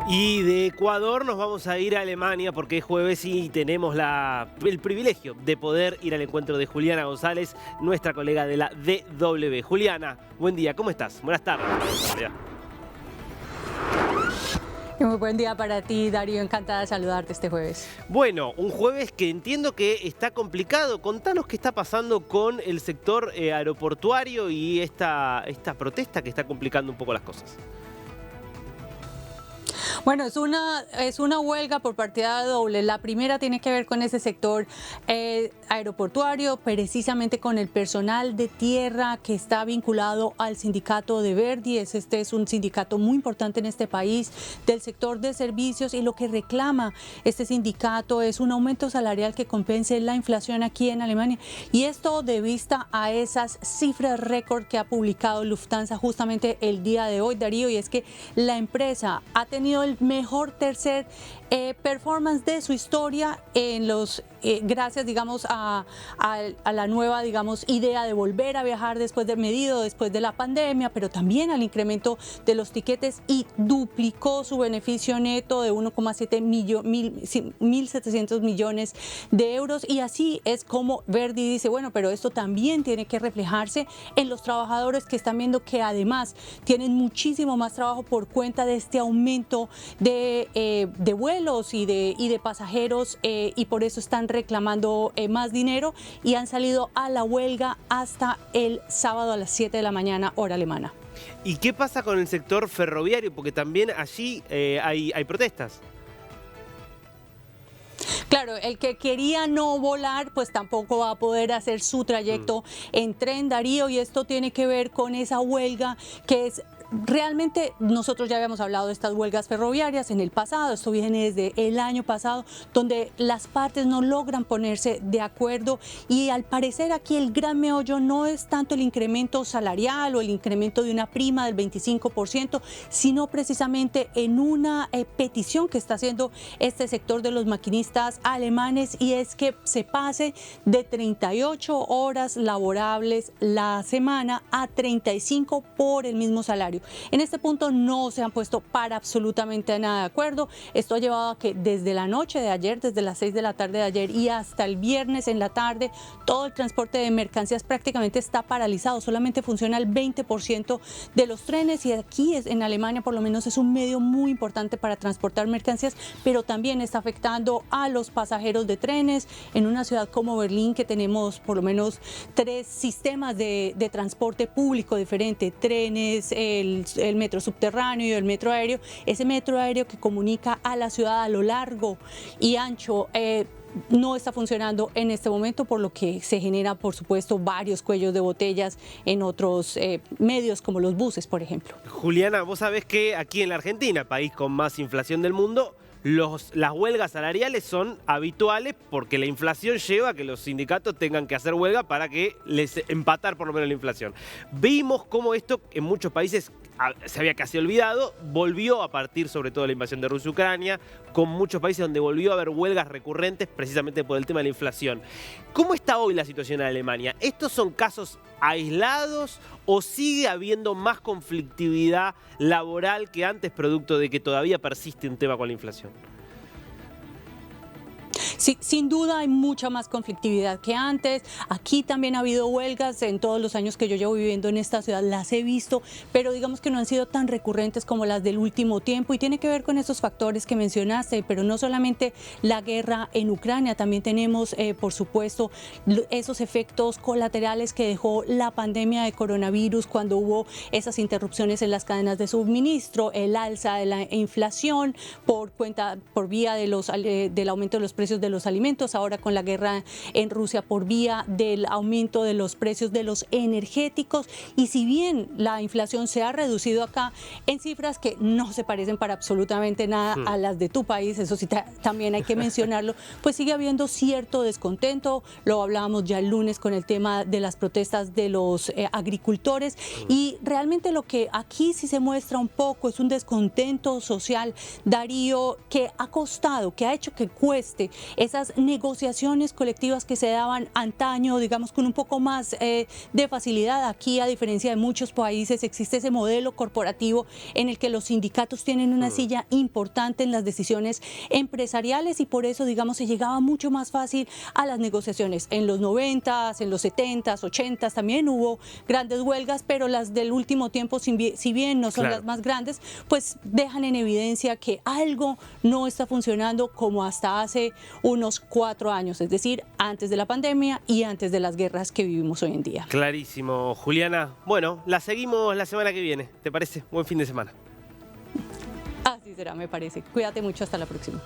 Y de Ecuador nos vamos a ir a Alemania porque es jueves y tenemos el privilegio de poder ir al encuentro de Juliana González, nuestra colega de la DW. Juliana, buen día, ¿cómo estás? Buenas tardes. Muy buen día para ti, Darío. Encantada de saludarte este jueves. Bueno, un jueves que entiendo que está complicado. Contanos qué está pasando con el sector aeroportuario y esta protesta que está complicando un poco las cosas. Bueno, es una huelga por partida doble. La primera tiene que ver con ese sector aeroportuario, precisamente con el personal de tierra que está vinculado al sindicato de Verdi. Este es un sindicato muy importante en este país del sector de servicios, y lo que reclama este sindicato es un aumento salarial que compense la inflación aquí en Alemania. Y esto de vista a esas cifras récord que ha publicado Lufthansa justamente el día de hoy, Darío, y es que la empresa ha tenido el mejor tercer performance de su historia gracias, digamos, a la nueva, digamos, idea de volver a viajar después de la pandemia, pero también al incremento de los tiquetes, y duplicó su beneficio neto de 1,700 millones de euros. Y así es como Verdi dice, bueno, pero esto también tiene que reflejarse en los trabajadores, que están viendo que además tienen muchísimo más trabajo por cuenta de este aumento de vuelos y de pasajeros, y por eso están reclamando más dinero, y han salido a la huelga hasta el sábado a las 7 de la mañana, hora alemana. ¿Y qué pasa con el sector ferroviario? Porque también allí hay protestas. Claro, el que quería no volar, pues tampoco va a poder hacer su trayecto en tren, Darío, y esto tiene que ver con esa huelga que es... Realmente nosotros ya habíamos hablado de estas huelgas ferroviarias en el pasado. Esto viene desde el año pasado, donde las partes no logran ponerse de acuerdo, y al parecer aquí el gran meollo no es tanto el incremento salarial o el incremento de una prima del 25%, sino precisamente en una petición que está haciendo este sector de los maquinistas alemanes, y es que se pase de 38 horas laborables la semana a 35 por el mismo salario. En este punto no se han puesto para absolutamente nada de acuerdo. Esto ha llevado a que desde la noche de ayer, desde las 6 de la tarde de ayer y hasta el viernes en la tarde, todo el transporte de mercancías prácticamente está paralizado. Solamente funciona el 20% de los trenes, y aquí en Alemania por lo menos es un medio muy importante para transportar mercancías, pero también está afectando a los pasajeros de trenes. En una ciudad como Berlín, que tenemos por lo menos 3 sistemas de transporte público diferente, trenes, el metro subterráneo y el metro aéreo, ese metro aéreo que comunica a la ciudad a lo largo y ancho, no está funcionando en este momento, por lo que se genera, por supuesto, varios cuellos de botellas en otros medios como los buses, por ejemplo. Juliana, vos sabés que aquí en la Argentina, país con más inflación del mundo, las huelgas salariales son habituales porque la inflación lleva a que los sindicatos tengan que hacer huelga para que les empatar por lo menos la inflación. Vimos cómo esto en muchos países se había casi olvidado, volvió a partir sobre todo de la invasión de Rusia y Ucrania, con muchos países donde volvió a haber huelgas recurrentes precisamente por el tema de la inflación. ¿Cómo está hoy la situación en Alemania? ¿Estos son casos aislados o sigue habiendo más conflictividad laboral que antes, producto de que todavía persiste un tema con la inflación? Sí, sin duda hay mucha más conflictividad que antes. Aquí también ha habido huelgas en todos los años que yo llevo viviendo en esta ciudad, las he visto, pero digamos que no han sido tan recurrentes como las del último tiempo, y tiene que ver con esos factores que mencionaste, pero no solamente la guerra en Ucrania, también tenemos, por supuesto, esos efectos colaterales que dejó la pandemia de coronavirus cuando hubo esas interrupciones en las cadenas de suministro, el alza de la inflación por vía del aumento de los precios de los alimentos, ahora con la guerra en Rusia por vía del aumento de los precios de los energéticos. Y si bien la inflación se ha reducido acá en cifras que no se parecen para absolutamente nada a las de tu país, eso sí también hay que mencionarlo, pues sigue habiendo cierto descontento. Lo hablábamos ya el lunes con el tema de las protestas de los agricultores, y realmente lo que aquí sí se muestra un poco es un descontento social, Darío, que ha costado, que ha hecho que cueste esas negociaciones colectivas que se daban antaño, digamos con un poco más de facilidad. Aquí, a diferencia de muchos países, existe ese modelo corporativo en el que los sindicatos tienen una silla importante en las decisiones empresariales y por eso, digamos, se llegaba mucho más fácil a las negociaciones. En los 90s, en los 70s, 80s también hubo grandes huelgas, pero las del último tiempo, si bien no son las más grandes, pues dejan en evidencia que algo no está funcionando como hasta hace unos 4 años, es decir, antes de la pandemia y antes de las guerras que vivimos hoy en día. Clarísimo, Juliana. Bueno, la seguimos la semana que viene, ¿te parece? Buen fin de semana. Así será, me parece. Cuídate mucho, hasta la próxima.